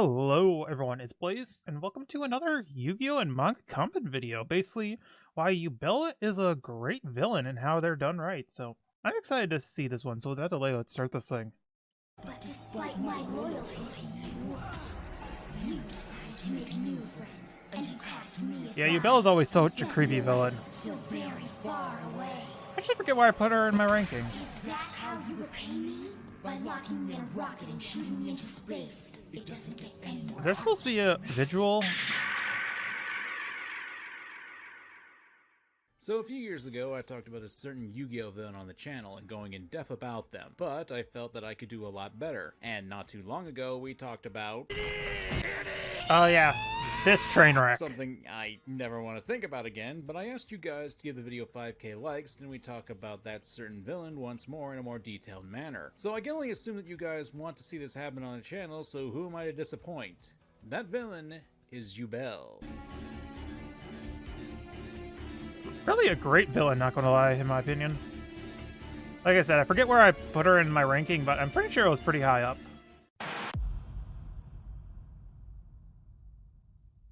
Hello everyone, it's Blaze, and welcome to another Yu-Gi-Oh! And manga comment video. Basically, why Yubel is a great villain and how they're done right. So I'm excited to see this one. So without delay, let's start this thing. But despite my loyalty to you decided to make new friends, and you cast me aside. Yeah, Yubel is always such a creepy villain. So very far away. I actually forget why I put her in my ranking. Is that how you repay me? By locking me in a rocket and shooting me into space. It doesn't get any more. Is there supposed to be a visual? So a few years ago, I talked about a certain Yu-Gi-Oh villain on the channel and going in depth about them, but I felt that I could do a lot better. And not too long ago, we talked about... Oh yeah, this train wreck. something I never want to think about again, but I asked you guys to give the video 5k likes, and we talk about that certain villain once more in a more detailed manner. So I can only assume that you guys want to see this happen on the channel, so who am I to disappoint? That villain is Yubel. Really a great villain, not gonna lie, in my opinion. Like I said, I forget where I put her in my ranking, but I'm pretty sure it was pretty high up.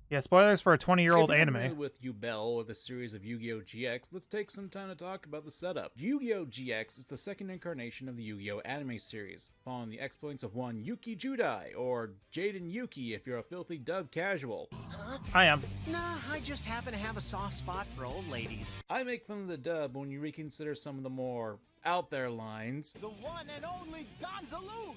Yeah, spoilers for a 20-year-old anime. With Yubel or the series of Yu-Gi-Oh! GX, let's take some time to talk about the setup. Yu-Gi-Oh! GX is the second incarnation of the Yu-Gi-Oh! Anime series, following the exploits of one Yuki Judai, or Jaden Yuki if you're a filthy dub casual. Huh? I am. Nah, I just happen to have a soft spot for old ladies. I make fun of the dub when you reconsider some of the more out there lines. The one and only Gonzaloo!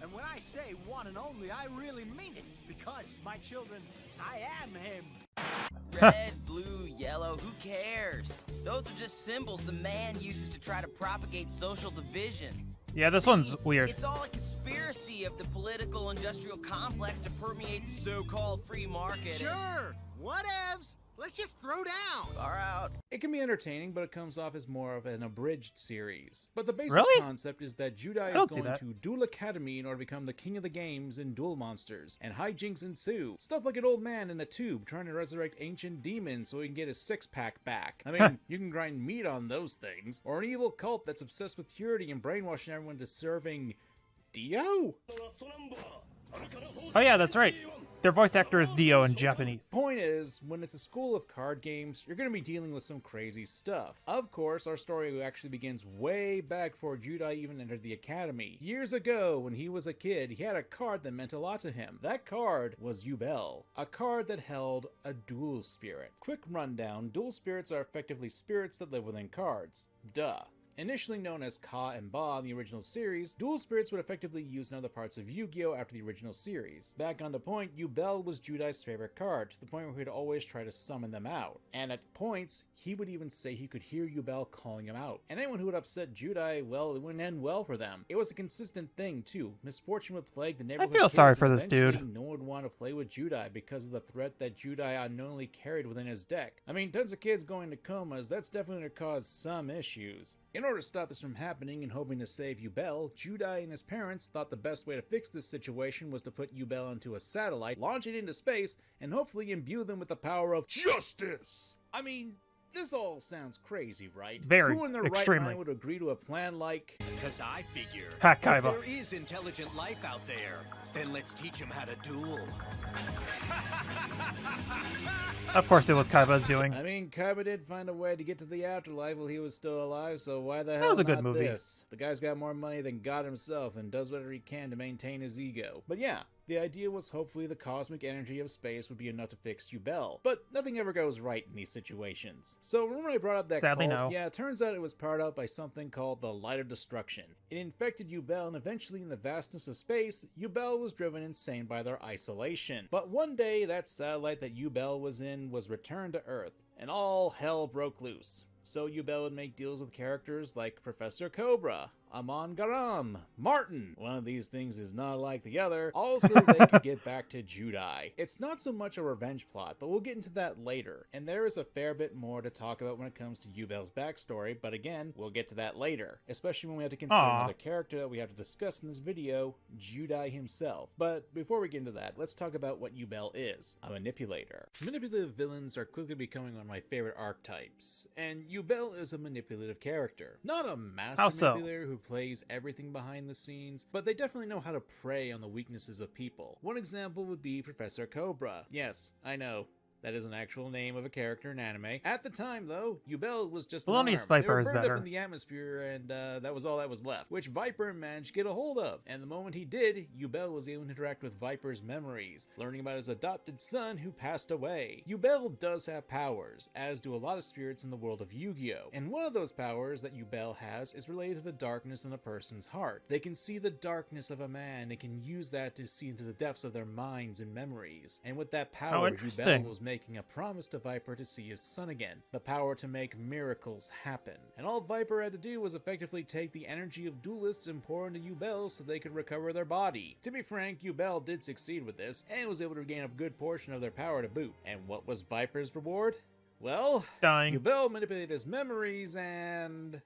And when I say one and only, I really mean it. Because, my children, I am him. Red, blue, yellow, who cares? Those are just symbols the man uses to try to propagate social division. Yeah, this one's weird. It's all a conspiracy of the political industrial complex to permeate the so-called free market. Sure, whatevs. Let's just throw down. Far out. It can be entertaining, but it comes off as more of an abridged series. But the basic Really? concept is that Judai is don't see going that. to Duel Academy in order to become the king of the games in Duel Monsters, and hijinks ensue. Stuff like an old man in a tube trying to resurrect ancient demons so he can get his six-pack back. I mean, you can grind meat on those things. Or an evil cult that's obsessed with purity and brainwashing everyone to serving... Dio? Oh yeah, that's right. Their voice actor is Dio in Japanese. Point is, when it's a school of card games, you're going to be dealing with some crazy stuff. Of course, our story actually begins way back before Judai even entered the academy. Years ago, when he was a kid, he had a card that meant a lot to him. That card was Yubel, a card that held a dual spirit. Quick rundown, dual spirits are effectively spirits that live within cards. Duh. Initially known as Ka and Ba in the original series, dual spirits would effectively use in other parts of Yu-Gi-Oh! After the original series. Back on the point, Yubel was Judai's favorite card, to the point where he'd always try to summon them out. And at points, he would even say he could hear Yubel calling him out. And anyone who would upset Judai, well, it wouldn't end well for them. It was a consistent thing, too. Misfortune would plague the neighborhood. I feel sorry for this dude. No one would want to play with Judai because of the threat that Judai unknowingly carried within his deck. I mean, tons of kids going to comas, that's definitely going to cause some issues. In order to stop this from happening and hoping to save Yubel, Judai and his parents thought the best way to fix this situation was to put Yubel into a satellite, launch it into space, and hopefully imbue them with the power of justice. I mean, this all sounds crazy, right? Very, Who in their extremely. right mind would agree to a plan like... Because I figure, Ha, if Kaiba. there is intelligent life out there, then let's teach them how to duel. Of course it was Kaiba's doing. I mean, Kaiba did find a way to get to the afterlife while he was still alive, so why the hell was a not good movie. this? The guy's got more money than God himself and does whatever he can to maintain his ego. But yeah, the idea was hopefully the cosmic energy of space would be enough to fix Yubel. But nothing ever goes right in these situations. So remember I brought up that Sadly, cult? no. Yeah, it turns out it was powered up by something called the Light of Destruction. It infected Yubel, and eventually in the vastness of space, Yubel was driven insane by their isolation. But one day, that satellite that Yubel was in was returned to Earth, and all hell broke loose. So Yubel would make deals with characters like Professor Cobra, Amon Garam, Martin. One of these things is not like the other. Also, they could get back to Judai. It's not so much a revenge plot, but we'll get into that later. And there is a fair bit more to talk about when it comes to Yubel's backstory, but again, we'll get to that later. Especially when we have to consider another character that we have to discuss in this video, Judai himself. But before we get into that, let's talk about what Yubel is. A manipulator. Manipulative villains are quickly becoming one of my favorite archetypes, and Yubel is a manipulative character. Not a master How so? manipulator who who plays everything behind the scenes, but they definitely know how to prey on the weaknesses of people. One example would be Professor Cobra. Yes, I know. That is an actual name of a character in anime. At the time, though, Yubel was just an arm. Thelonious They Viper were is burned better. up in the atmosphere, and that was all that was left, which Viper managed to get a hold of. And the moment he did, Yubel was able to interact with Viper's memories, learning about his adopted son who passed away. Yubel does have powers, as do a lot of spirits in the world of Yu-Gi-Oh! And one of those powers that Yubel has is related to the darkness in a person's heart. They can see the darkness of a man and can use that to see into the depths of their minds and memories. And with that power, interesting. Yubel was making a promise to Viper to see his son again, the power to make miracles happen. And all Viper had to do was effectively take the energy of duelists and pour into Yubel so they could recover their body. To be frank, Yubel did succeed with this, and was able to gain a good portion of their power to boot. And what was Viper's reward? Well, Dying. Yubel manipulated his memories and...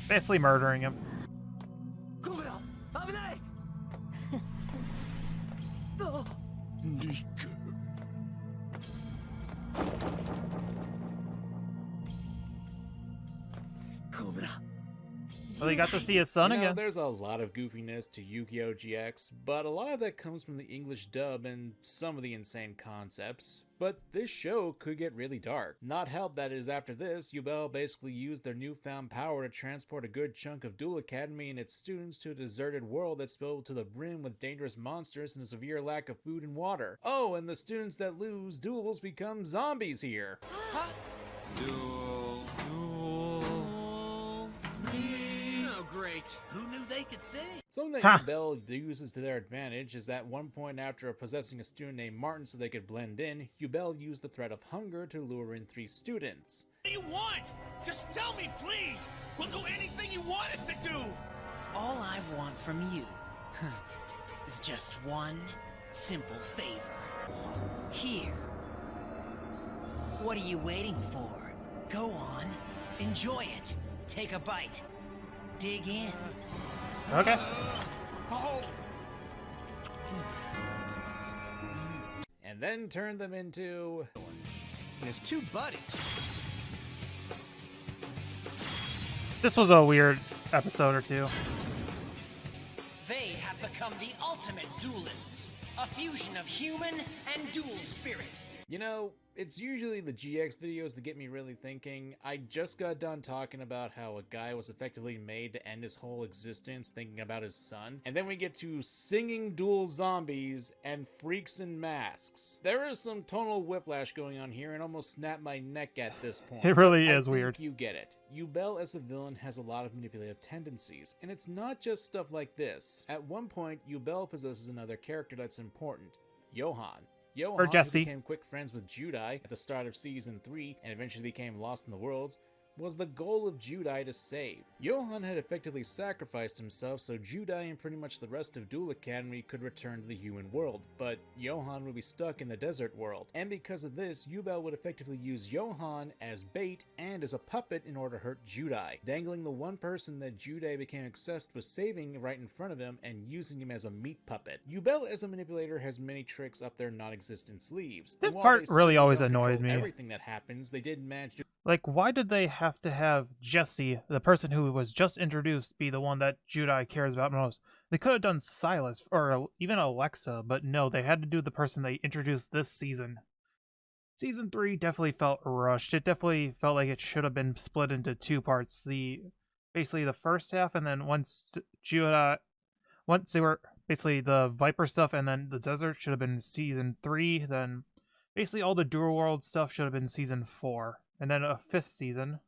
Basically murdering him. Cobra! Abenai! Cobra. Well, he got to see his son You know, again. there's a lot of goofiness to Yu-Gi-Oh! GX, but a lot of that comes from the English dub and some of the insane concepts. But this show could get really dark. Not help that is after this, Yubel basically used their newfound power to transport a good chunk of Duel Academy and its students to a deserted world that's filled to the brim with dangerous monsters and a severe lack of food and water. Oh, and the students that lose duels become zombies here. Duel. Oh, great. Who knew they could sing? Something Ha! that Yubel uses to their advantage is that one point after possessing a student named Martin so they could blend in, Yubel used the threat of hunger to lure in 3 students. What do you want? Just tell me, please. We'll do anything you want us to do. All I want from you is just one simple favor. Here. What are you waiting for? Go on, enjoy it. Take a bite. Dig in. Okay. Oh. And then turn them into... And his 2 buddies. This was a weird episode or two. They have become the ultimate duelists. A fusion of human and dual spirit. You know, it's usually the GX videos that get me really thinking. I just got done talking about how a guy was effectively made to end his whole existence thinking about his son, and then we get to singing dual zombies and freaks in masks. There is some tonal whiplash going on here and almost snapped my neck at this point. It really I is think weird. You get it. Yubel as a villain has a lot of manipulative tendencies, and it's not just stuff like this. At one point, Yubel possesses another character that's important, Johan. Johan, who Jesse. became quick friends with Judai at the start of Season 3 and eventually became lost in the worlds, was the goal of Judai to save. Johan had effectively sacrificed himself so Judai and pretty much the rest of Duel Academy could return to the human world, but Johan would be stuck in the desert world. And because of this, Yubel would effectively use Johan as bait and as a puppet in order to hurt Judai, dangling the one person that Judai became obsessed with saving right in front of him and using him as a meat puppet. Yubel as a manipulator has many tricks up their non-existent sleeves. This And while part they really certainly always don't annoyed control me. Everything that happens, they did manage to Like, why did they have to have Jesse, the person who was just introduced, be the one that Judai cares about most? They could have done Silas or even Alexa, but no, they had to do the person they introduced this season. Season 3 definitely felt rushed. It definitely felt like it should have been split into 2 parts. Basically the first half, and then once they were basically the Viper stuff, and then the desert should have been Season 3. Then basically all the Dual World stuff should have been Season 4. And then a 5th season,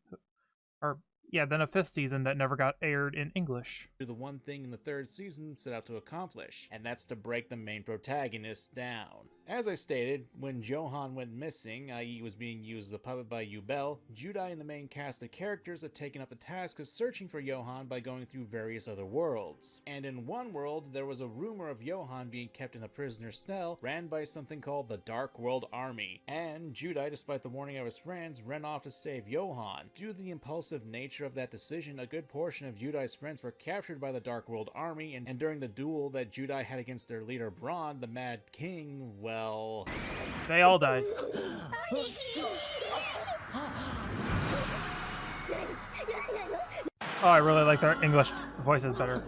then a 5th season that never got aired in English. do the one thing in the 3rd season set out to accomplish, and that's to break the main protagonist down. As I stated, when Johan went missing, i.e. was being used as a puppet by Yubel, Judai and the main cast of characters had taken up the task of searching for Johan by going through various other worlds. And in one world, there was a rumor of Johan being kept in a prisoner's cell ran by something called the Dark World Army. And Judai, despite the warning of his friends, ran off to save Johan. Due to the impulsive nature of that decision, a good portion of Judai's friends were captured by the Dark World Army, and during the duel that Judai had against their leader Braun, the Mad King, well... They all died. Oh, I really like their English voices better.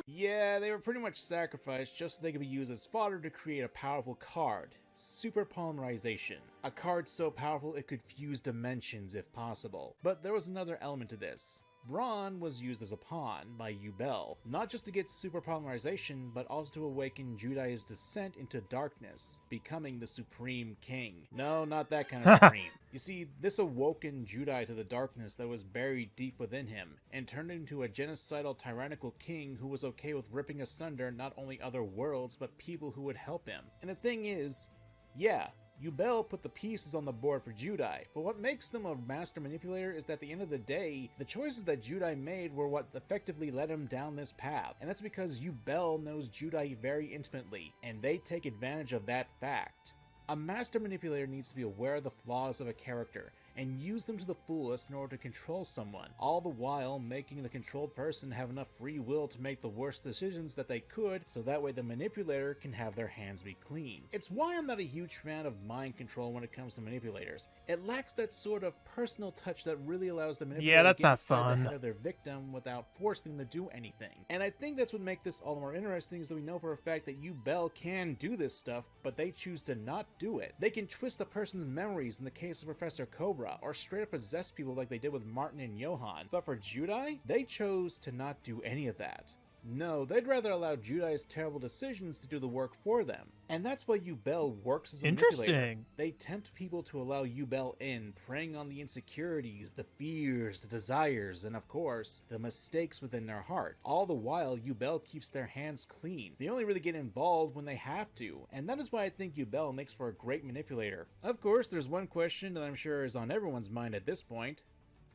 Yeah, they were pretty much sacrificed just so they could be used as fodder to create a powerful card. Super polymerization. A card so powerful it could fuse dimensions if possible. But there was another element to this. Braun was used as a pawn by Yubel, not just to get super polymerization, but also to awaken Judai's descent into darkness, becoming the Supreme King. No, not that kind of supreme. You see, this awoken Judai to the darkness that was buried deep within him, and turned him into a genocidal tyrannical king who was okay with ripping asunder not only other worlds, but people who would help him. And the thing is, yeah, Yubel put the pieces on the board for Judai, but what makes them a master manipulator is that at the end of the day, the choices that Judai made were what effectively led him down this path, and that's because Yubel knows Judai very intimately, and they take advantage of that fact. A master manipulator needs to be aware of the flaws of a character, and use them to the fullest in order to control someone, all the while making the controlled person have enough free will to make the worst decisions that they could, so that way the manipulator can have their hands be clean. It's why I'm not a huge fan of mind control when it comes to manipulators. It lacks that sort of personal touch that really allows the manipulator that's to get not inside the fun. head of their victim without forcing them to do anything. And I think that's what makes this all the more interesting, is that we know for a fact that Yubel can do this stuff, but they choose to not do it. They can twist a person's memories in the case of Professor Cobra, or straight up possess people like they did with Martin and Johan. But for Judai, they chose to not do any of that. No, they'd rather allow Judai's terrible decisions to do the work for them. And that's why Yubel works as a manipulator. Interesting. They tempt people to allow Yubel in, preying on the insecurities, the fears, the desires, and of course, the mistakes within their heart. All the while, Yubel keeps their hands clean. They only really get involved when they have to, and that is why I think Yubel makes for a great manipulator. Of course, there's one question that I'm sure is on everyone's mind at this point.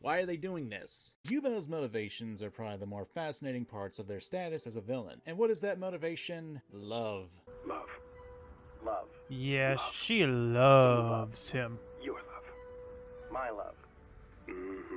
Why are they doing this? Yubel's motivations are probably the more fascinating parts of their status as a villain. And what is that motivation? Love. Love. Love. Yeah, Love. she loves him. Your love. My love. Mm-hmm.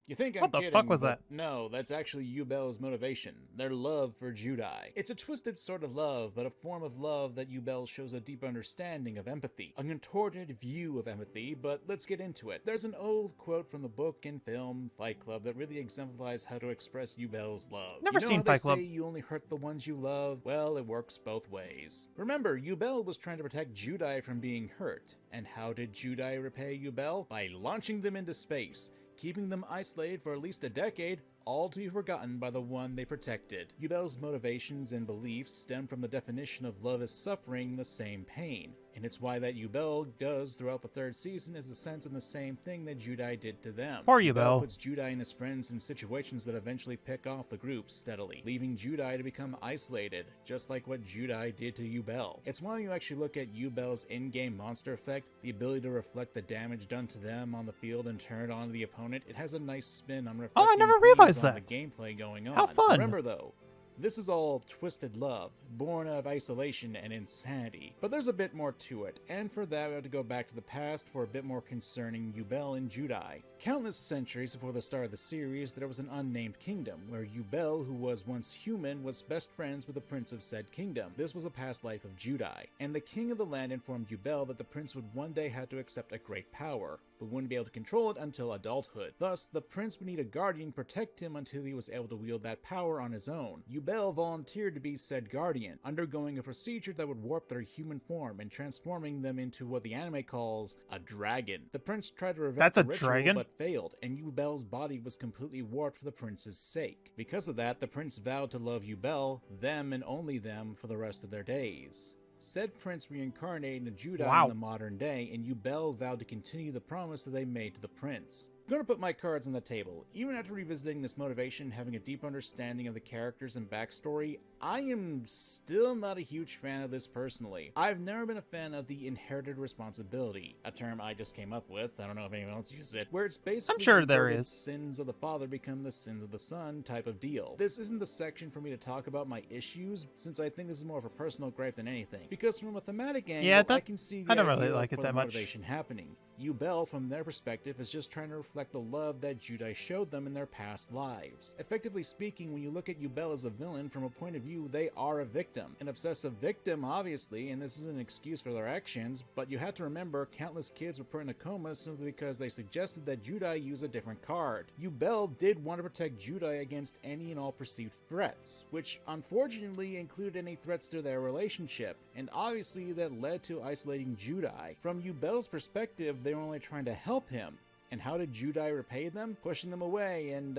You think I'm What the kidding, fuck was but that? no, that's actually Yubel's motivation. Their love for Judai. It's a twisted sort of love, but a form of love that Yubel shows a deep understanding of empathy. A contorted view of empathy, but let's get into it. There's an old quote from the book and film Fight Club that really exemplifies how to express Yubel's love. Never you know seen how Fight they Club. say you only hurt the ones you love? Well, it works both ways. Remember, Yubel was trying to protect Judai from being hurt. And how did Judai repay Yubel? By launching them into space, keeping them isolated for at least a decade, all to be forgotten by the one they protected. Yubel's motivations and beliefs stem from the definition of love as suffering the same pain. And it's why that Yubel does throughout the third season is a sense in the same thing that Judai did to them. Poor Yubel. puts Judai and his friends in situations that eventually pick off the group steadily, leaving Judai to become isolated, just like what Judai did to Yubel. It's why you actually look at Yubel's in-game monster effect, the ability to reflect the damage done to them on the field and turn it on the opponent. It has a nice spin on reflecting I never themes realized on that. the gameplay going on. How fun. Remember though, this is all twisted love, born out of isolation and insanity. But there's a bit more to it, and for that we have to go back to the past for a bit more concerning Yubel and Judai. Countless centuries before the start of the series, there was an unnamed kingdom, where Yubel, who was once human, was best friends with the prince of said kingdom. This was a past life of Judai, and the king of the land informed Yubel that the prince would one day have to accept a great power, but wouldn't be able to control it until adulthood. Thus, the prince would need a guardian to protect him until he was able to wield that power on his own. Yubel volunteered to be said guardian, undergoing a procedure that would warp their human form and transforming them into what the anime calls a dragon. The prince tried to prevent That's the a ritual, dragon? but failed, and Yubel's body was completely warped for the prince's sake. Because of that, the prince vowed to love Yubel, them and only them, for the rest of their days. Said prince reincarnated into Judai Wow. in the modern day, and Yubel vowed to continue the promise that they made to the prince. gonna put my cards on the table. Even after revisiting this motivation, having a deep understanding of the characters and backstory, I am still not a huge fan of this personally. I've never been a fan of the inherited responsibility, a term I just came up with, I don't know if anyone else uses it, where it's basically I'm sure there inverted is. sins of the father become the sins of the son type of deal. This isn't the section for me to talk about my issues, since I think this is more of a personal gripe than anything. Because from a thematic angle, I can see the I don't really idea like it for that the much. motivation happening. Yubel, from their perspective, is just trying to reflect the love that Judai showed them in their past lives. Effectively speaking, when you look at Yubel as a villain, from a point of view, they are a victim. An obsessive victim, obviously, and this isn't an excuse for their actions, but you have to remember countless kids were put in a coma simply because they suggested that Judai use a different card. Yubel did want to protect Judai against any and all perceived threats, which unfortunately included any threats to their relationship, and obviously that led to isolating Judai. From Yubel's perspective, they were only trying to help him. And how did Judai repay them? Pushing them away and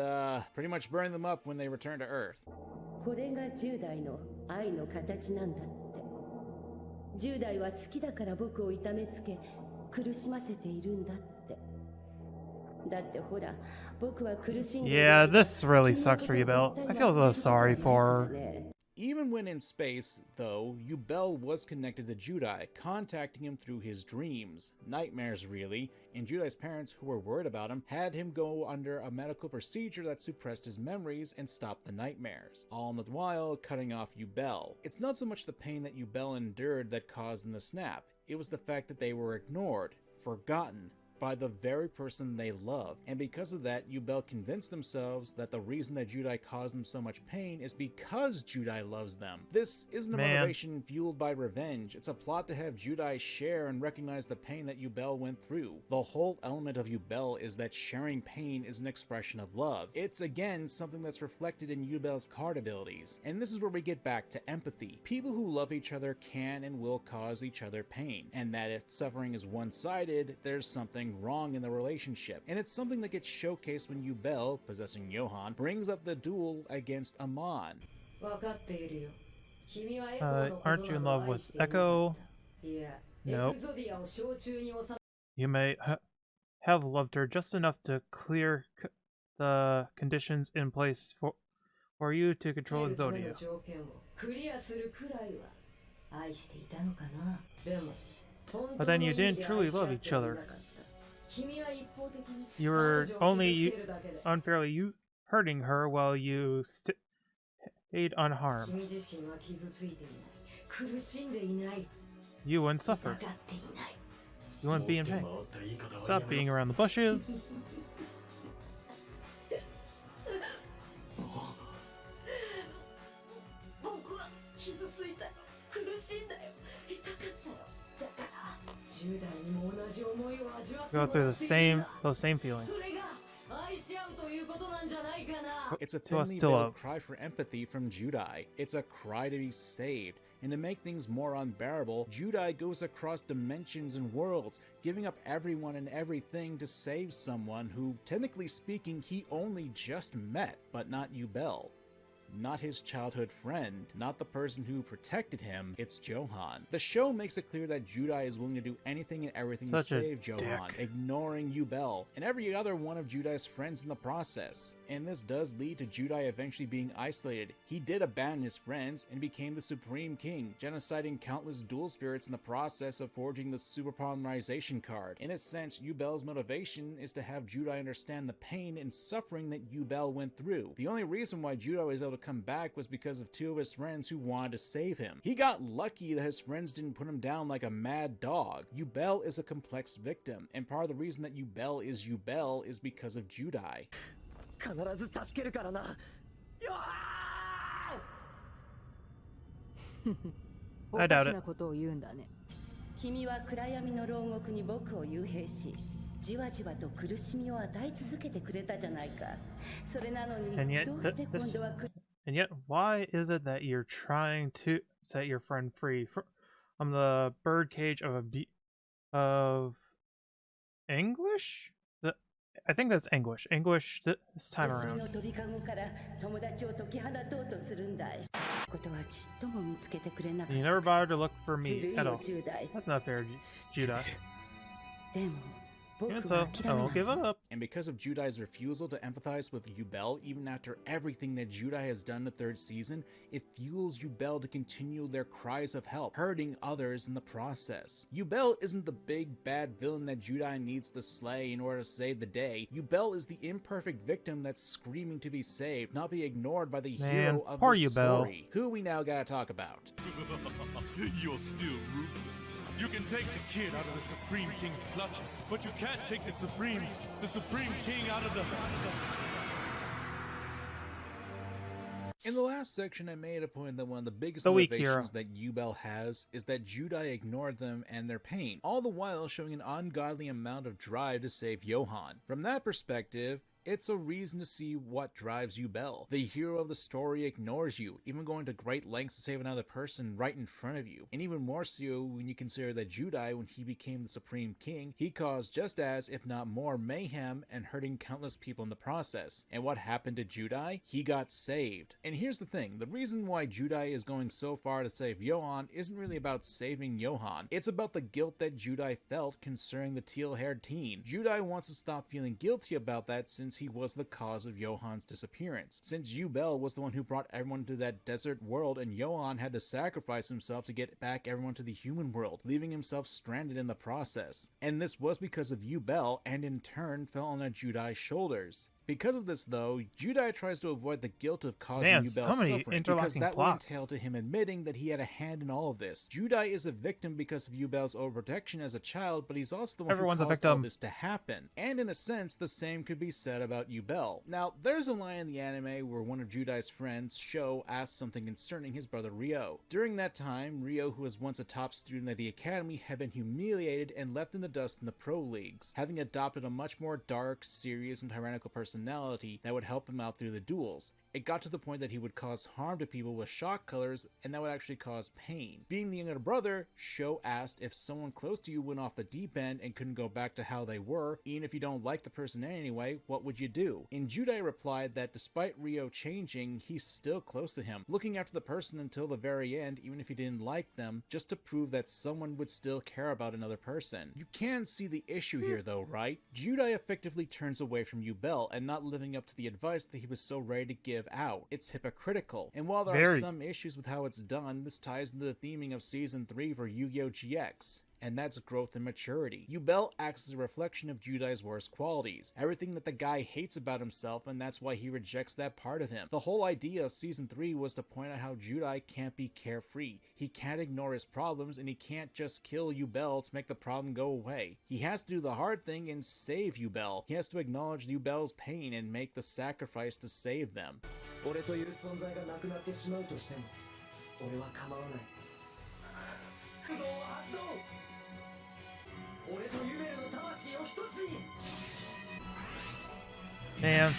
pretty much burning them up when they return to Earth. これが10代の愛の形なんだって。10代は好きだから僕を痛めつけ苦しませているんだって。だってほら、僕は苦しんでいる。 Yeah, this really sucks for Yubel. I feel so sorry for her. Even when in space, though, Yubel was connected to Judai, contacting him through his dreams. Nightmares, really, and Judai's parents, who were worried about him, had him go under a medical procedure that suppressed his memories and stopped the nightmares, all the while cutting off Yubel. It's not so much the pain that Yubel endured that caused them to snap, it was the fact that they were ignored, forgotten, by the very person they love, and because of that, Yubel convinced themselves that the reason that Judai caused them so much pain is because Judai loves them. This isn't a motivation fueled by revenge, it's a plot to have Judai share and recognize the pain that Yubel went through. The whole element of Yubel is that sharing pain is an expression of love. It's again something that's reflected in Yubel's card abilities, and this is where we get back to empathy. People who love each other can and will cause each other pain, and that if suffering is one-sided, there's something wrong in the relationship, and it's something that gets showcased when Yubel, possessing Johann, brings up the duel against Amon. Aren't you in love with Echo? Nope. You may have loved her just enough to clear the conditions in place for you to control Yugioh. But then you didn't truly love each other. You were only unfairly hurting her while you stayed unharmed. You wouldn't suffer. You wouldn't be in pain. Stop being around the bushes. Go through those same feelings. It's a thinly veiled cry for empathy from Judai. It's a cry to be saved. And to make things more unbearable, Judai goes across dimensions and worlds, giving up everyone and everything to save someone who, technically speaking, he only just met, but not Yubel. Not his childhood friend, not the person who protected him, it's Johann. The show makes it clear that Judai is willing to do anything and everything to save Johann, ignoring Yubel and every other one of Judai's friends in the process. And this does lead to Judai eventually being isolated. He did abandon his friends and became the Supreme King, genociding countless dual spirits in the process of forging the Super Polymerization card. In a sense, Yubel's motivation is to have Judai understand the pain and suffering that Yubel went through. The only reason why Judai was able to come back was because of two of his friends who wanted to save him. He got lucky that his friends didn't put him down like a mad dog. Yubel is a complex victim, and part of the reason that Yubel is because of Judai. I doubt it. 君は暗闇の牢獄に僕を幽閉し、じわじわと苦しみを与え続けてくれたじゃないか。それなのに、どうして今度は And yet, why is it that you're trying to set your friend free from the birdcage of English? I think that's English. English this time around. You never bothered to look for me at all. That's not fair, Judai. Even so, I won't give up. And because of Judai's refusal to empathize with Yubel even after everything that Judai has done in the 3rd season, it fuels Yubel to continue their cries of help, hurting others in the process. Yubel isn't the big bad villain that Judai needs to slay in order to save the day. Yubel is the imperfect victim that's screaming to be saved, not be ignored by the hero of poor the Yubel. story, who we now gotta talk about. You're still ruthless. You can take the kid out of the Supreme King's clutches, but you can't take the Supreme King out of the... In the last section, I made a point that one of the biggest The weak motivations that Yubel has is that Judai ignored them and their pain, all the while showing an ungodly amount of drive to save Johann. From that perspective, it's a reason to see what drives Yubel. The hero of the story ignores you, even going to great lengths to save another person right in front of you. And even more so when you consider that Judai, when he became the Supreme King, he caused just as, if not more, mayhem and hurting countless people in the process. And what happened to Judai? He got saved. And here's the thing, the reason why Judai is going so far to save Johann isn't really about saving Johann. It's about the guilt that Judai felt concerning the teal-haired teen. Judai wants to stop feeling guilty about that since he was the cause of Johann's disappearance. Since Yubel was the one who brought everyone to that desert world, and Johann had to sacrifice himself to get back everyone to the human world, leaving himself stranded in the process. And this was because of Yubel, and in turn fell on Judai's shoulders. Because of this, though, Judai tries to avoid the guilt of causing Man, Yubel so many suffering, because interlocking that plots. would entail to him admitting that he had a hand in all of this. Judai is a victim because of Yubel's overprotection as a child, but he's also the one Everyone's a who caused all victim. this to happen. And in a sense, the same could be said about Yubel. Now, there's a line in the anime where one of Judai's friends, Sho, asks something concerning his brother Ryo. During that time, Ryo, who was once a top student at the academy, had been humiliated and left in the dust in the pro leagues, having adopted a much more dark, serious, and tyrannical personality that would help him out through the duels. It got to the point that he would cause harm to people with shock colors, and that would actually cause pain. Being the younger brother, Sho asked if someone close to you went off the deep end and couldn't go back to how they were, even if you don't like the person anyway, what would you do? And Judai replied that despite Ryo changing, he's still close to him, looking after the person until the very end, even if he didn't like them, just to prove that someone would still care about another person. You can see the issue here though, right? Judai effectively turns away from Yubel and not living up to the advice that he was so ready to give out. It's hypocritical. And while there are some issues with how it's done, this ties into the theming of Season 3 for Yu-Gi-Oh! GX. And that's growth and maturity. Yubel acts as a reflection of Judai's worst qualities, everything that the guy hates about himself, and that's why he rejects that part of him. The whole idea of Season 3 was to point out how Judai can't be carefree. He can't ignore his problems, and he can't just kill Yubel to make the problem go away. He has to do the hard thing and save Yubel. He has to acknowledge Yubel's pain and make the sacrifice to save them. 俺という存在がなくなってしまうとしても俺は構わない不動を発動俺とユベルの魂を一つに Man,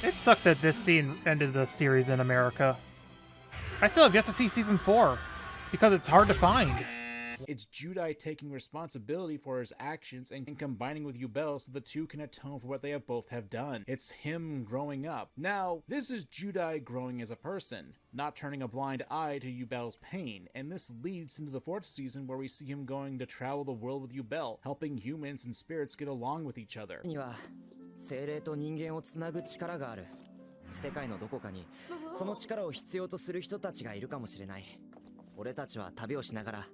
it sucked that this scene ended the series in America. I still have yet to see Season 4, because it's hard to find. It's Judai taking responsibility for his actions and combining with Yubel so the two can atone for what they both have done. It's him growing up. Now, this is Judai growing as a person, not turning a blind eye to Yubel's pain, and this leads into the 4th season where we see him going to travel the world with Yubel, helping humans and spirits get along with each other. には精霊と人間をつなぐ力がある。世界のどこかにその力を必要とする人たちがいるかもしれない。俺たちは旅をしながら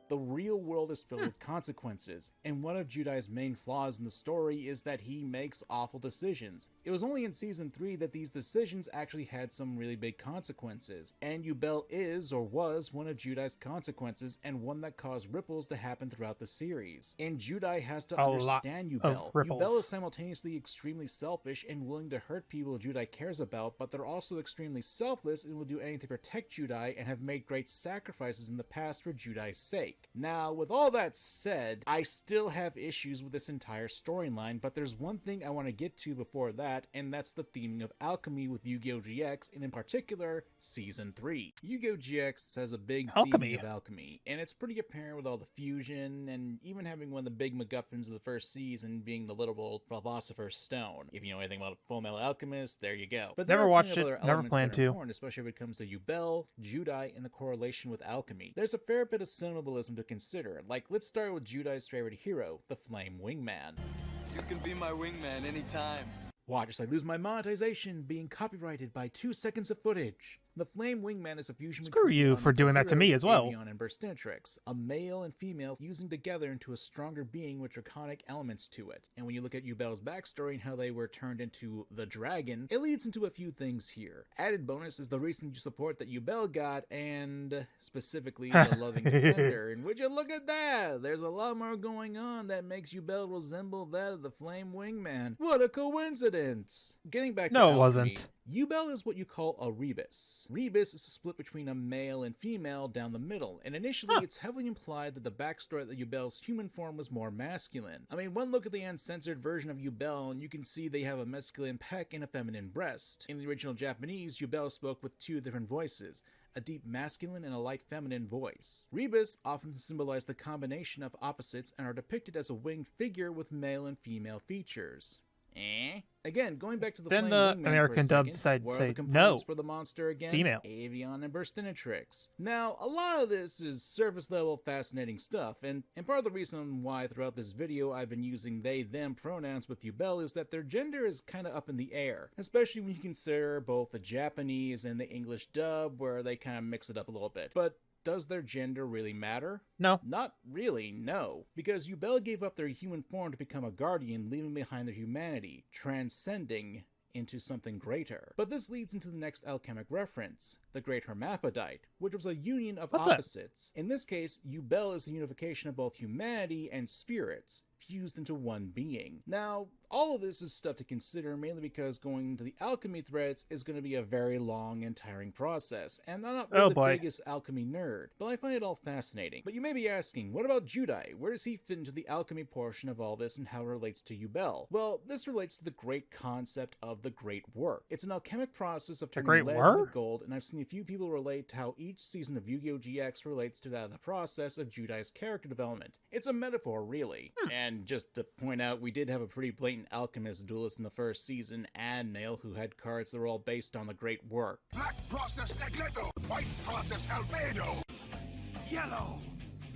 The real world is filled with consequences, and one of Judai's main flaws in the story is that he makes awful decisions. It was only in Season 3 that these decisions actually had some really big consequences, and Yubel is, or was, one of Judai's consequences, and one that caused ripples to happen throughout the series. And Judai has to understand Yubel. Yubel is simultaneously extremely selfish and willing to hurt people Judai cares about, but they're also extremely selfless and will do anything to protect Judai and have made great sacrifices in the past for Judai's sake. Now, with all that said, I still have issues with this entire storyline, but there's one thing I want to get to before that, and that's the theming of alchemy with Yu-Gi-Oh! GX, and in particular, Season 3. Yu-Gi-Oh! GX has a big theming of alchemy, and it's pretty apparent with all the fusion, and even having one of the big MacGuffins of the first season being the literal Philosopher's Stone. If you know anything about Full Metal Alchemist, there you go. But never watched it, never planned to. Important, especially when it comes to Yubel, Judai, and the correlation with alchemy. There's a fair bit of symbolism to consider. Like, let's start with Judai's favorite hero, the Flame Wingman. You can be my wingman anytime. Watch as I lose my monetization being copyrighted by 2 seconds of footage. The Flame Wingman is a fusion Screw between you for doing that to me as well. Avion and Burstinatrix, a male and female fusing together into a stronger being with draconic elements to it. And when you look at Yubel's backstory and how they were turned into the dragon, it leads into a few things here. Added bonus is the recent support that Yubel got, and specifically the Loving Defender. And would you look at that? There's a lot more going on that makes Yubel resemble that of the Flame Wingman. What a coincidence! Getting back to No, it alchemy, wasn't. Yubel is what you call a rebus. Rebus is a split between a male and female down the middle, and initially it's heavily implied that the backstory that Yubel's human form was more masculine. I mean, one look at the uncensored version of Yubel and you can see they have a masculine peck and a feminine breast. In the original Japanese, Yubel spoke with 2 different voices, a deep masculine and a light feminine voice. Rebus often symbolize the combination of opposites and are depicted as a winged figure with male and female features. Again, going back to the Then Flame the Wingman American for a dub second, decided to what are say, the components no, for the monster again? female. Avion and Burstinatrix. Now, a lot of this is surface level fascinating stuff, and part of the reason why throughout this video I've been using they, them pronouns with Yubel is that their gender is kinda up in the air, especially when you consider both the Japanese and the English dub where they kinda mix it up a little bit. But does their gender really matter? No. Not really, no. Because Yubel gave up their human form to become a guardian, leaving behind their humanity, transcending into something greater. But this leads into the next alchemic reference, the Great Hermaphrodite, which was a union of opposites. In this case, Yubel is the unification of both humanity and spirits, fused into one being. Now, all of this is stuff to consider, mainly because going into the alchemy threads is going to be a very long and tiring process, and I'm not really the biggest alchemy nerd, but I find it all fascinating. But you may be asking, what about Judai? Where does he fit into the alchemy portion of all this and how it relates to Yubel? Well, this relates to the great concept of the Great Work. It's an alchemic process of turning lead into gold, and I've seen a few people relate to how each season of Yu-Gi-Oh! GX relates to that of the process of Judai's character development. It's a metaphor, really. And just to point out, we did have a pretty blatant alchemist duelist in the first season, and Nail, who had cards that were all based on the Great Work. Black process Negleto, white process Albedo. Yellow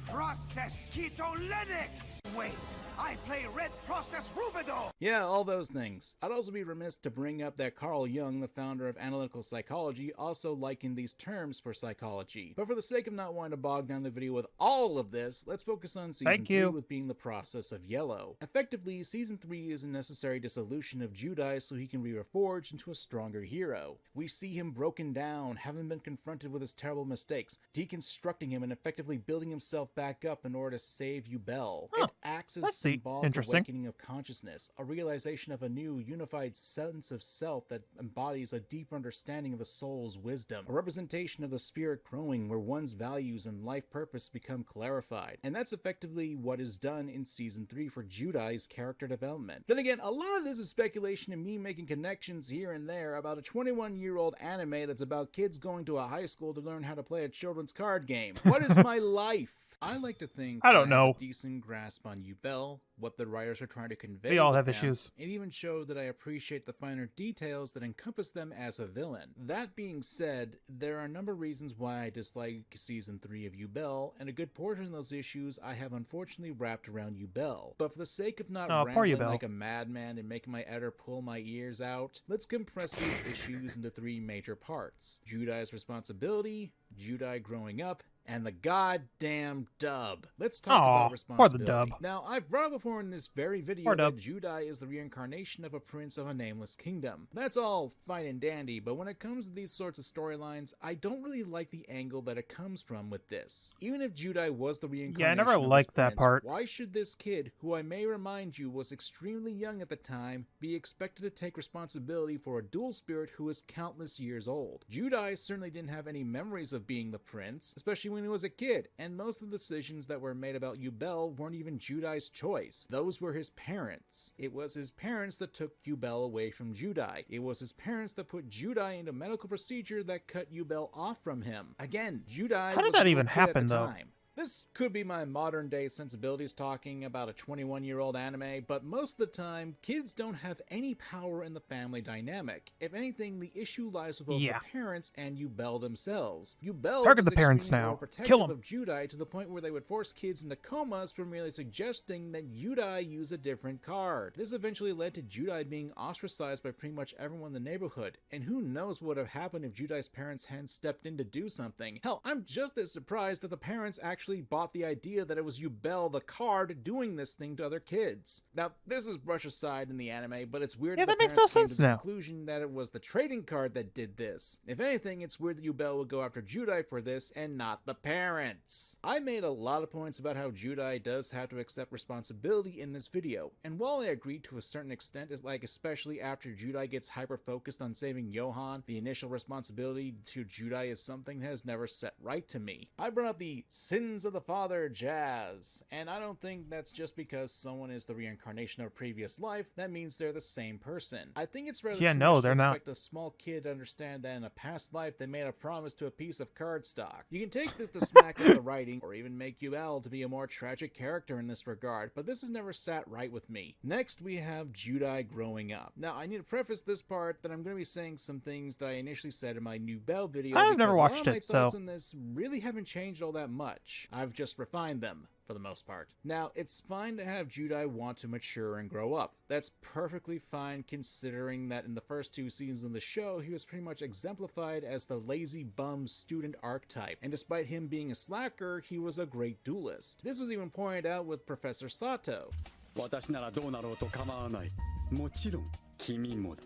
process Keto Lennox. Wait, I play red process Rubido. Yeah, all those things. I'd also be remiss to bring up that Carl Jung, the founder of analytical psychology, also likened these terms for psychology. But for the sake of not wanting to bog down the video with all of this, let's focus on Season 3 with being the process of Yellow. Effectively, Season 3 is a necessary dissolution of Judai so he can be reforged into a stronger hero. We see him broken down, having been confronted with his terrible mistakes, deconstructing him and effectively building himself back up in order to save Yubel. It acts as a symbolic awakening of consciousness, a realization of a new, unified sense of self that embodies a deeper understanding of the soul's wisdom, a representation of the spirit growing where one's values and life purpose become clarified. And that's effectively what is done in Season 3 for Judai's character development. Then again, a lot of this is speculation and me making connections here and there about a 21-year-old anime that's about kids going to a high school to learn how to play a children's card game. What is my life? I like to think I don't know. have a decent grasp on Yubel, what the writers are trying to convey. We all have them. issues. It even showed that I appreciate the finer details that encompass them as a villain. That being said, there are a number of reasons why I dislike Season 3 of Yubel, and a good portion of those issues I have unfortunately wrapped around Yubel. But for the sake of not rambling like a madman and making my editor pull my ears out, let's compress these issues into 3 major parts: Judai's responsibility, Judai growing up, and the goddamn dub. Let's talk about responsibility. Poor the dub. Now, I've brought up before in this very video that Judai is the reincarnation of a prince of a nameless kingdom. That's all fine and dandy, but when it comes to these sorts of storylines, I don't really like the angle that it comes from with this. Even if Judai was the reincarnation I never liked that part. Why should this kid, who I may remind you was extremely young at the time, be expected to take responsibility for a dual spirit who is countless years old? Judai certainly didn't have any memories of being the prince, especially when he was a kid, and most of the decisions that were made about Yubel weren't even Judai's choice. Those were his parents. It was his parents that took Yubel away from Judai. It was his parents that put Judai into medical procedure that cut Yubel off from him. Again, Judai How did was that a even kid happen, at the though? time. This could be my modern day sensibilities talking about a 21-year-old anime, but most of the time, kids don't have any power in the family dynamic. If anything, the issue lies with both the parents and Yubel themselves. Yubel Target was the parents extremely now. overprotective Kill 'em. of Judai to the point where they would force kids into comas for merely suggesting that Judai use a different card. This eventually led to Judai being ostracized by pretty much everyone in the neighborhood, and who knows what would have happened if Judai's parents hadn't stepped in to do something. Hell, I'm just as surprised that the parents actually bought the idea that it was Yubel the card doing this thing to other kids. Now, this is brush aside in the anime, but it's weird that makes the no parents came sense to the now. conclusion that it was the trading card that did this. If anything, it's weird that Yubel would go after Judai for this and not the parents. I made a lot of points about how Judai does have to accept responsibility in this video, and while I agree to a certain extent, it's like especially after Judai gets hyper-focused on saving Johan, the initial responsibility to Judai is something that has never set right to me. I brought up the sins of the father jazz, and I don't think that's just because someone is the reincarnation of a previous life, that means they're the same person. I think it's rather they're not. expect a small kid to understand that in a past life they made a promise to a piece of cardstock. You can take this to smack at the writing, or even make Yubel to be a more tragic character in this regard, but this has never sat right with me. Next, we have Judai growing up. Now, I need to preface this part that I'm going to be saying some things that I initially said in my Yubel video. I've never because watched a lot of my it, thoughts so on this really haven't changed all that much. I've just refined them, for the most part. Now, it's fine to have Judai want to mature and grow up. That's perfectly fine considering that in the first 2 seasons of the show, he was pretty much exemplified as the lazy bum student archetype, and despite him being a slacker, he was a great duelist. This was even pointed out with Professor Sato. 私ならどうなろうと構わない。もちろん君もだ。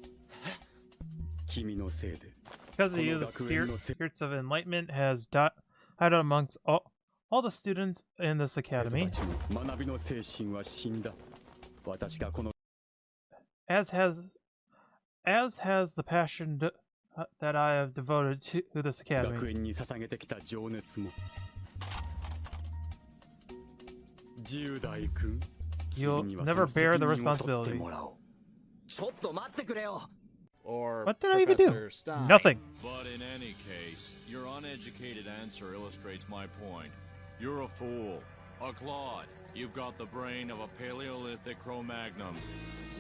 君のせいで。 Because of you, the spirits of enlightenment has died out amongst all the students in this academy. As has the passion that I have devoted to this academy. You'll never bear the responsibility. Or what did I even do? Stein. Nothing. But in any case, your uneducated answer illustrates my point. You're a fool. A clod. You've got the brain of a Paleolithic Cro-Magnon.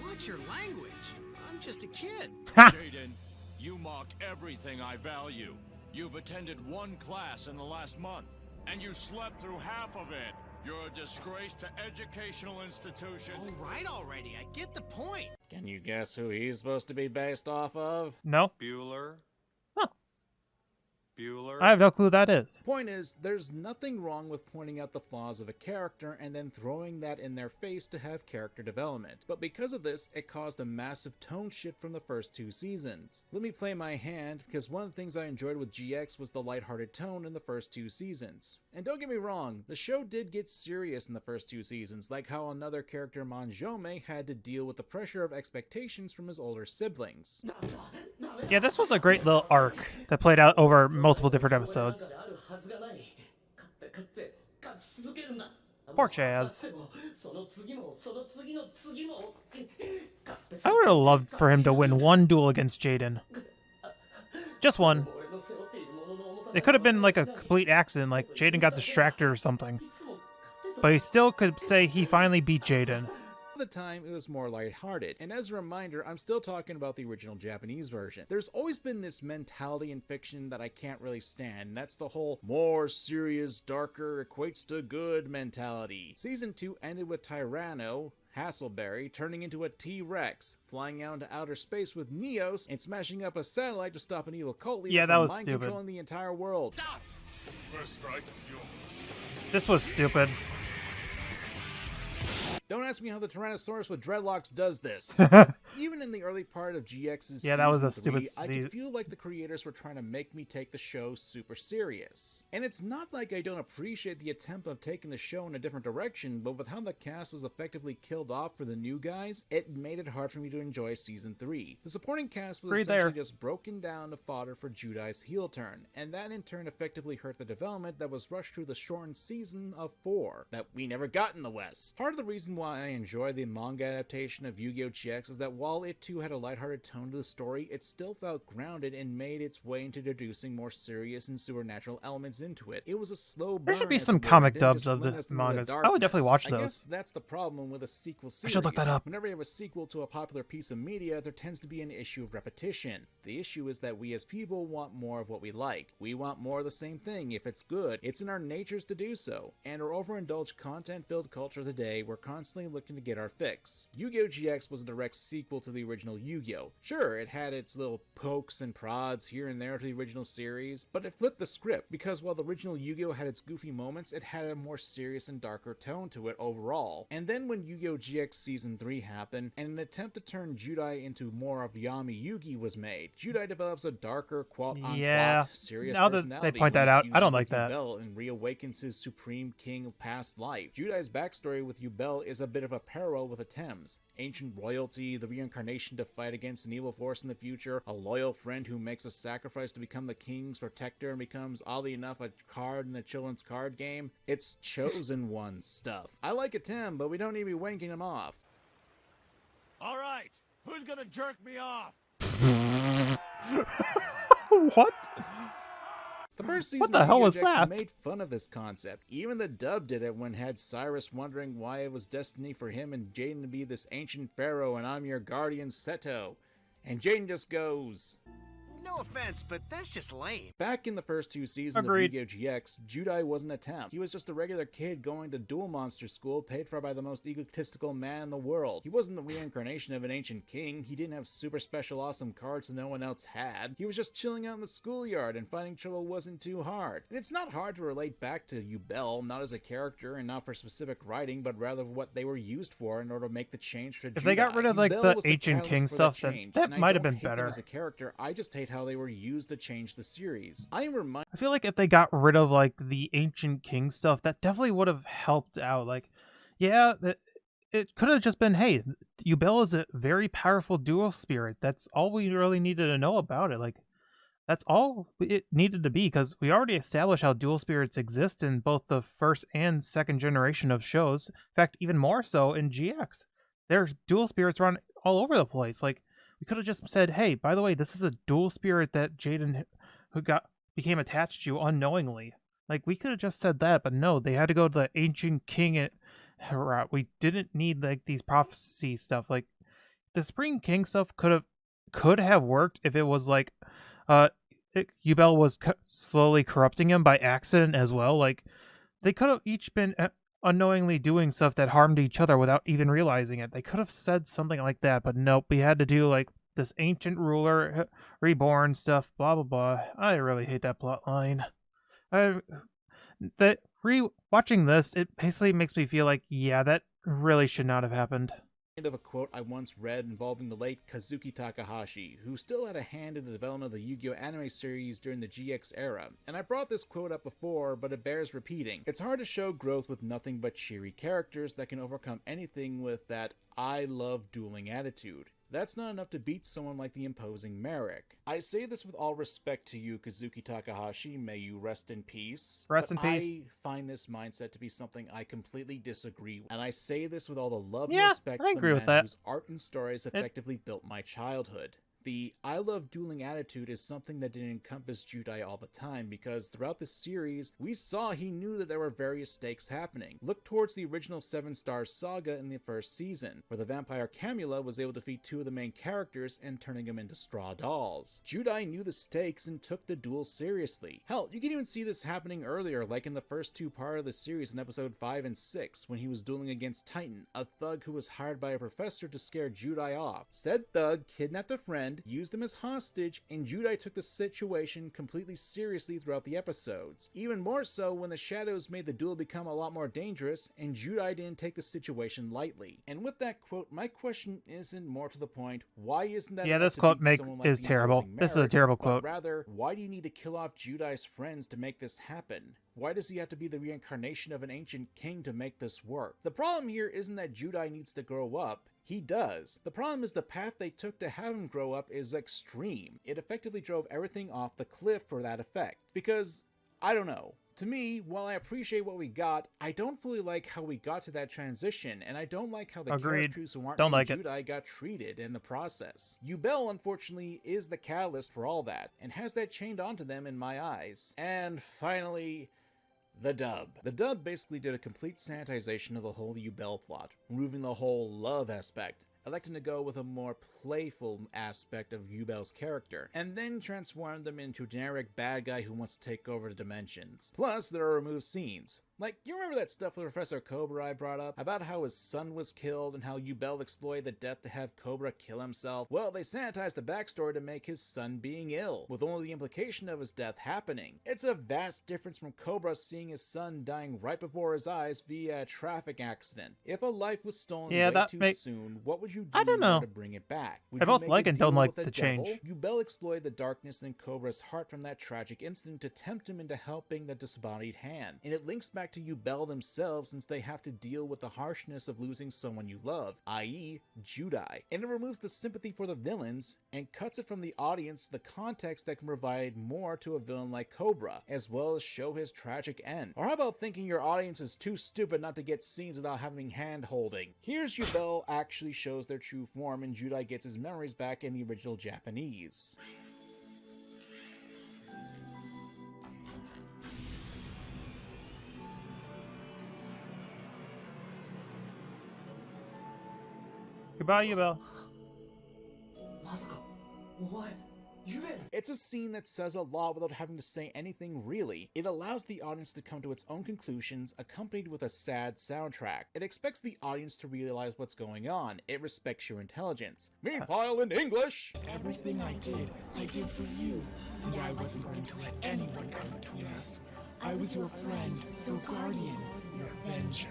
Watch your language. I'm just a kid. Jaden, you mock everything I value. You've attended 1 class in the last month, and you slept through half of it. You're a disgrace to educational institutions. All right already, I get the point. Can you guess who he's supposed to be based off of? No. Bueller. Huh. Bueller. I have no clue who that is. Point is, there's nothing wrong with pointing out the flaws of a character and then throwing that in their face to have character development. But because of this, it caused a massive tone shift from the first 2 seasons. Let me play my hand, because one of the things I enjoyed with GX was the lighthearted tone in the first 2 seasons. And don't get me wrong, the show did get serious in the first 2 seasons, like how another character, Manjome, had to deal with the pressure of expectations from his older siblings. Yeah, this was a great little arc that played out over multiple different episodes. Poor Chaz. I would have loved for him to win 1 duel against Jaden. Just 1. It could have been like a complete accident, like Jaden got distracted or something. But he still could say he finally beat Jaden. At the time, it was more lighthearted, and as a reminder, I'm still talking about the original Japanese version. There's always been this mentality in fiction that I can't really stand, and that's the whole more serious, darker equates to good mentality. Season 2 ended with Tyranno, Hasselberry, turning into a T-Rex, flying out into outer space with Neos, and smashing up a satellite to stop an evil cult leader from mind-controlling the entire world. First strike is yours. This was stupid. Don't ask me how the Tyrannosaurus with dreadlocks does this. Even in the early part of GX's that was a Season 3, stupid I could feel like the creators were trying to make me take the show super serious. And it's not like I don't appreciate the attempt of taking the show in a different direction, but with how the cast was effectively killed off for the new guys, it made it hard for me to enjoy Season 3. The supporting cast was essentially just broken down to fodder for Judai's heel turn, and that in turn effectively hurt the development that was rushed through the shortened season of 4 that we never got in the West. Part of the reason why why I enjoy the manga adaptation of Yu-Gi-Oh! GX is that while it too had a lighthearted tone to the story, it still felt grounded and made its way into introducing more serious and supernatural elements into it. It was a slow burn. There should be as some it were, comic and didn't dubs just of fling the us into mangas. I would darkness. definitely watch I those. guess that's the problem with a sequel series. I should look that up. Whenever you have a sequel to a popular piece of media, there tends to be an issue of repetition. The issue is that we as people want more of what we like. We want more of the same thing. If it's good, it's in our natures to do so. And our overindulged content-filled culture today, we're constantly looking to get our fix. Yu-Gi-Oh! GX was a direct sequel to the original Yu-Gi-Oh! Sure, it had its little pokes and prods here and there to the original series, but it flipped the script because while the original Yu-Gi-Oh! Had its goofy moments, it had a more serious and darker tone to it overall. And then when Yu-Gi-Oh! GX Season 3 happened, and an attempt to turn Judai into more of Yami Yugi was made, Judai develops a darker, quote-unquote, serious now that personality. they point that when he out, I don't fuses like with that. Yubel and reawakens his Supreme King past life. Judai's backstory with Yubel is a bit of a parallel with Atem's. Ancient royalty, the reincarnation to fight against an evil force in the future, a loyal friend who makes a sacrifice to become the king's protector and becomes, oddly enough, a card in a children's card game. It's chosen one stuff. I like Atem, but we don't need to be wanking him off. All right, who's gonna jerk me off? What? The first season What the of hell Yu-Gi-Oh! was GX that? made fun of this concept. Even the dub did it when had Cyrus wondering why it was destiny for him and Jaden to be this ancient pharaoh and I'm your guardian Seto. And Jaden just goes... No offense, but that's just lame. Back in the first two seasons Agreed. of Yu-Gi-Oh! GX, Judai wasn't a temp. He was just a regular kid going to Duel Monster School paid for by the most egotistical man in the world. He wasn't the reincarnation of an ancient king. He didn't have super special awesome cards that no one else had. He was just chilling out in the schoolyard and finding trouble wasn't too hard. And it's not hard to relate back to Yubel, not as a character and not for specific writing, but rather what they were used for in order to make the change for Judai. If they got rid of like Yubel the was ancient catalyst king for stuff, then change, that and I might have don't been hate them better. as a character, I just hate how they were used to change the series. I am reminded I feel like if they got rid of like the ancient king stuff, that definitely would have helped out. Like, yeah, it could have just been, hey, Yubel is a very powerful dual spirit. That's all we really needed to know about it. Like, that's all it needed to be, because we already established how dual spirits exist in both the first and second generation of shows. In fact, even more so in GX. There's dual spirits run all over the place. Like, we could have just said, hey, by the way, this is a dual spirit that Jaden became attached to unknowingly. Like, we could have just said that, but no, they had to go to the ancient king route. We didn't need like these prophecy stuff. Like, the Spring King stuff could have worked if it was like Yubel was slowly corrupting him by accident as well. Like, they could have each been unknowingly doing stuff that harmed each other without even realizing it. They could have said something like that, but nope, we had to do like this ancient ruler reborn stuff, blah blah blah. I really hate that plot line. Watching this, it basically makes me feel like, yeah, that really should not have happened. of a quote I once read involving the late Kazuki Takahashi, who still had a hand in the development of the Yu-Gi-Oh! Anime series during the GX era, and I brought this quote up before, but it bears repeating. It's hard to show growth with nothing but cheery characters that can overcome anything with that I love dueling attitude. That's not enough to beat someone like the imposing Merrick. I say this with all respect to you, Kazuki Takahashi, may you rest in peace. Rest in peace. I find this mindset to be something I completely disagree with. And I say this with all the love and Yeah, respect I to agree the with man that. whose art and stories effectively built my childhood. The I love dueling attitude is something that didn't encompass Judai all the time, because throughout the series, we saw he knew that there were various stakes happening. Look towards the original 7-star saga in the first season, where the vampire Camula was able to defeat two of the main characters and turning them into straw dolls. Judai knew the stakes and took the duel seriously. Hell, you can even see this happening earlier, like in the first two parts of the series in episode 5 and 6, when he was dueling against Titan, a thug who was hired by a professor to scare Judai off. Said thug kidnapped a friend, used him as hostage, and Judai took the situation completely seriously throughout the episodes. Even more so when the shadows made the duel become a lot more dangerous, and Judai didn't take the situation lightly. And with that quote, my question isn't more to the point, why isn't that Yeah, enough this to quote beat someone like is the terrible. imposing This is a Merrick, terrible but quote. rather, why do you need to kill off Judai's friends to make this happen? Why does he have to be the reincarnation of an ancient king to make this work? The problem here isn't that Judai needs to grow up. He does. The problem is the path they took to have him grow up is extreme. It effectively drove everything off the cliff for that effect. Because, I don't know, To me, while I appreciate what we got, I don't fully like how we got to that transition, and I don't like how the Agreed. characters who aren't Don't named like it. Judai got treated in the process. Yubel, unfortunately, is the catalyst for all that, and has that chained onto them in my eyes. And finally, the dub. The dub basically did a complete sanitization of the whole Yubel plot, removing the whole love aspect, electing to go with a more playful aspect of Yubel's character, and then transformed them into a generic bad guy who wants to take over the dimensions. Plus, there are removed scenes. Like, you remember that stuff with Professor Cobra I brought up? About how his son was killed and how Yubel exploited the death to have Cobra kill himself? Well, they sanitized the backstory to make his son being ill, with only the implication of his death happening. It's a vast difference from Cobra seeing his son dying right before his eyes via a traffic accident. If a life was stolen way too soon, what would you do in order to bring it back? Would I you both make like a and don't deal like with the devil? change. Yubel exploited the darkness in Cobra's heart from that tragic incident to tempt him into helping the disembodied hand, and it links back to Yubel themselves since they have to deal with the harshness of losing someone you love, i.e. Judai, and it removes the sympathy for the villains and cuts it from the audience to the context that can provide more to a villain like Cobra, as well as show his tragic end. Or how about thinking your audience is too stupid not to get scenes without having hand-holding? Here's Yubel actually shows their true form and Judai gets his memories back in the original Japanese. Goodbye, Yubel. It's a scene that says a lot without having to say anything really. It allows the audience to come to its own conclusions, accompanied with a sad soundtrack. It expects the audience to realize what's going on. It respects your intelligence. Meanwhile, in English, everything I did for you, and I wasn't going to let anyone come between us. I was your friend, your guardian, your avenger.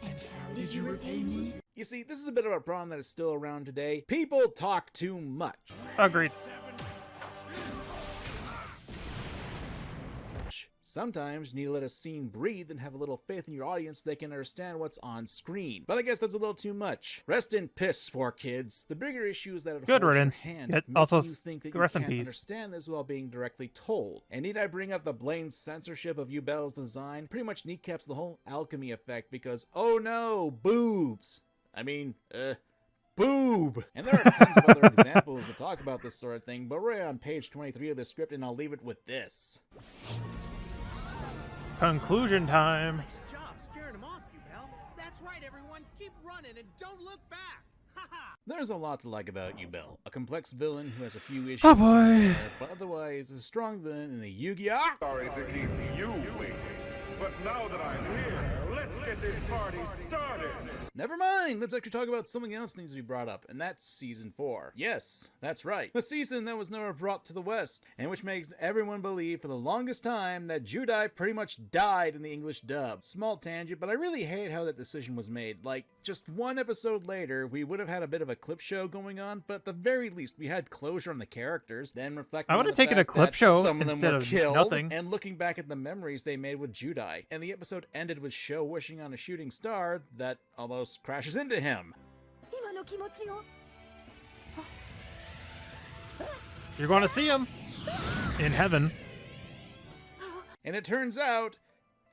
And how did you repay me? You see, this is a bit of a problem that is still around today. People talk too much. Agreed. Sometimes you need to let a scene breathe and have a little faith in your audience so they can understand what's on screen. But I guess that's a little too much. Rest in piss, for kids. The bigger issue is that it Good holds riddance. your hand, Yet making also you think that you rest in can't peace. understand this without being directly told. And need I bring up the blatant censorship of Yubel's design? Pretty much kneecaps the whole alchemy effect because, oh no, boobs. I mean, boob! And there are tons of other examples to talk about this sort of thing, but we're on page 23 of the script and I'll leave it with this. Conclusion time. Nice job scaring him off, Yubel. That's right, everyone. Keep running and don't look back. Haha. There's a lot to like about Yubel. A complex villain who has a few issues, Oh boy. but otherwise is a strong villain in the Yugioh. Sorry to keep you waiting, but now that I'm here, let's get this party started. Never mind, let's actually talk about something else that needs to be brought up, and that's Season 4. Yes, that's right. The season that was never brought to the West, and which makes everyone believe for the longest time that Judai pretty much died in the English dub. Small tangent, but I really hate how that decision was made. Like, just one episode later, we would have had a bit of a clip show going on, but at the very least, we had closure on the characters, then reflecting I on would the have taken a fact clip that show some of them instead were of killed, nothing. and looking back at the memories they made with Judai. And the episode ended with Sho wishing on a shooting star that almost crashes into him. You're going to see him in heaven. And it turns out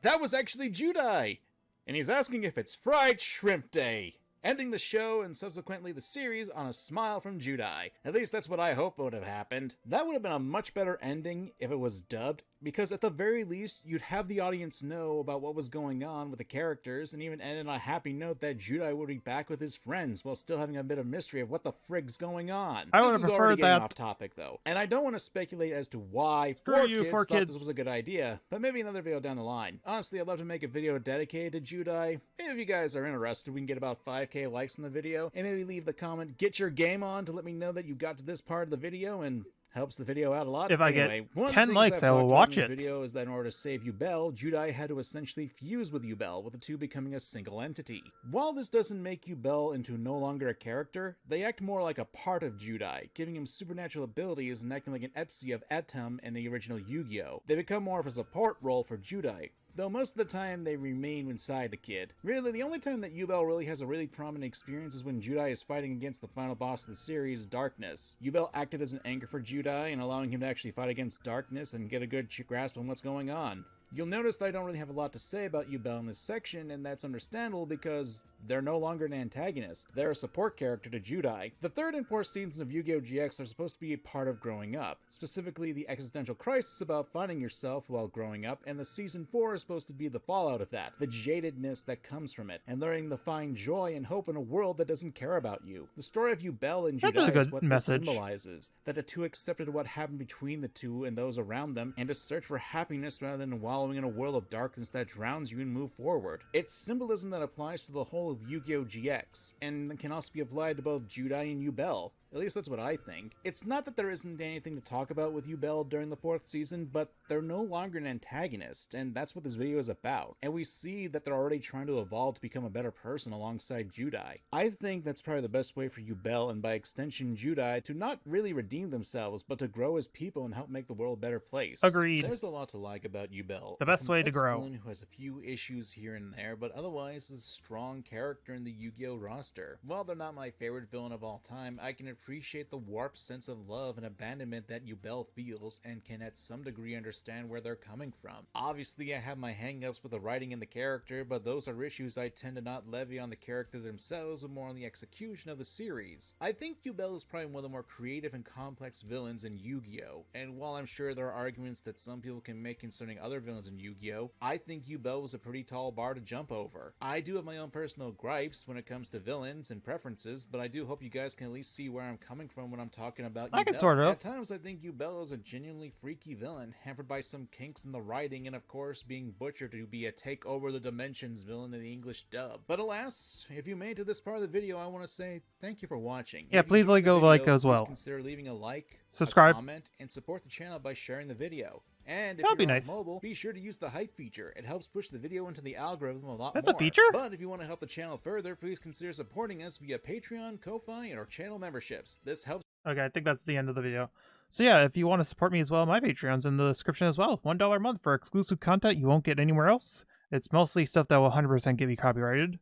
that was actually Judai. And he's asking if it's Fried Shrimp Day. Ending the show and subsequently the series on a smile from Judai. At least that's what I hope would have happened. That would have been a much better ending if it was dubbed, because at the very least, you'd have the audience know about what was going on with the characters, and even end on a happy note that Judai would be back with his friends, while still having a bit of mystery of what the frig's going on. I would This have is already preferred getting that. off topic, though. And I don't want to speculate as to why Screw you, kids four thought kids. this was a good idea, but maybe another video down the line. Honestly, I'd love to make a video dedicated to Judai. Maybe if you guys are interested, we can get about 5k likes in the video, and maybe leave the comment, "Get your game on," to let me know that you got to this part of the video, and helps the video out a lot. If I Anyway, get one of the 10 things likes, I've I will talked about watch in it. this video is that in order to save Yubel, Judai had to essentially fuse with Yubel, with the two becoming a single entity. While this doesn't make Yubel into no longer a character, they act more like a part of Judai, giving him supernatural abilities and acting like an Epsi of Etum in the original Yugioh. They become more of a support role for Judai, though most of the time they remain inside the kid. Really, the only time that Yubel really has a really prominent experience is when Judai is fighting against the final boss of the series, Darkness. Yubel acted as an anchor for Judai and allowing him to actually fight against Darkness and get a good grasp on what's going on. You'll notice that I don't really have a lot to say about Yubel in this section, and that's understandable because they're no longer an antagonist. They're a support character to Judai. The 3rd and 4th seasons of Yu-Gi-Oh! GX are supposed to be a part of growing up, specifically the existential crisis about finding yourself while growing up, and the season 4 is supposed to be the fallout of that, the jadedness that comes from it, and learning to find joy and hope in a world that doesn't care about you. The story of Yubel and Judai is what this symbolizes, that the two accepted what happened between the two and those around them, and to search for happiness rather than wallowing in a world of darkness that drowns you and move forward. It's symbolism that applies to the whole of Yu-Gi-Oh! GX, and can also be applied to both Judai and Yubel. At least that's what I think. It's not that there isn't anything to talk about with Yubel during the 4th season, but they're no longer an antagonist, and that's what this video is about. And we see that they're already trying to evolve to become a better person alongside Judai. I think that's probably the best way for Yubel, and by extension Judai, to not really redeem themselves, but to grow as people and help make the world a better place. Agreed. There's a lot to like about Yubel. The best way to grow. Villain who has a few issues here and there, but otherwise is a strong character in the Yu-Gi-Oh! Roster. While they're not my favorite villain of all time, I can appreciate the warped sense of love and abandonment that Yubel feels, and can at some degree understand where they're coming from. Obviously, I have my hang-ups with the writing and the character, but those are issues I tend to not levy on the character themselves, but more on the execution of the series. I think Yubel is probably one of the more creative and complex villains in Yu-Gi-Oh! And while I'm sure there are arguments that some people can make concerning other villains in Yu-Gi-Oh!, I think Yubel was a pretty tall bar to jump over. I do have my own personal gripes when it comes to villains and preferences, but I do hope you guys can at least see where I'm coming from when I'm talking about Yubel. I can sort of. At times, I think Yubel is a genuinely freaky villain, hampered by some kinks in the writing, and of course being butchered to be a take over the dimensions villain in the English dub. But alas, if you made it to this part of the video, I want to say thank you for watching. Yeah, please go like as well. Consider leaving a like, subscribe, a comment, and support the channel by sharing the video. And if That'd be you're nice. on mobile, be sure to use the hype feature. It helps push the video into the algorithm a lot That's more. a feature? But if you want to help the channel further, please consider supporting us via Patreon, Ko-Fi, and our channel memberships. This helps. Okay, I think that's the end of the video. So yeah, if you want to support me as well, my Patreon's in the description as well. $1 a month for exclusive content you won't get anywhere else. It's mostly stuff that will 100% get me copyrighted.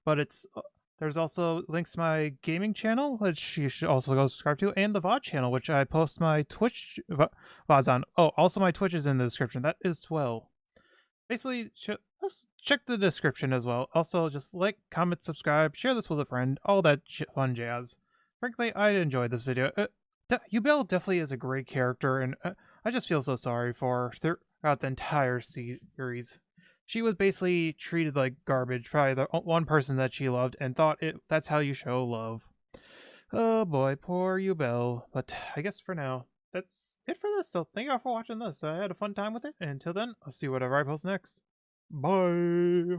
But it's there's also links to my gaming channel, which you should also go subscribe to, and the Vod channel, which I post my Twitch VODs on. Oh, also my Twitch is in the description. That as well. Basically, let's check the description as well. Also, just like, comment, subscribe, share this with a friend, all that fun jazz. Frankly, I enjoyed this video. Yubel definitely is a great character, and I just feel so sorry for her throughout the entire series. She was basically treated like garbage, probably the one person that she loved, and thought that's how you show love. Oh boy, poor Yubel. But I guess for now, that's it for this, so thank you all for watching this. I had a fun time with it, and until then, I'll see whatever I post next. Bye!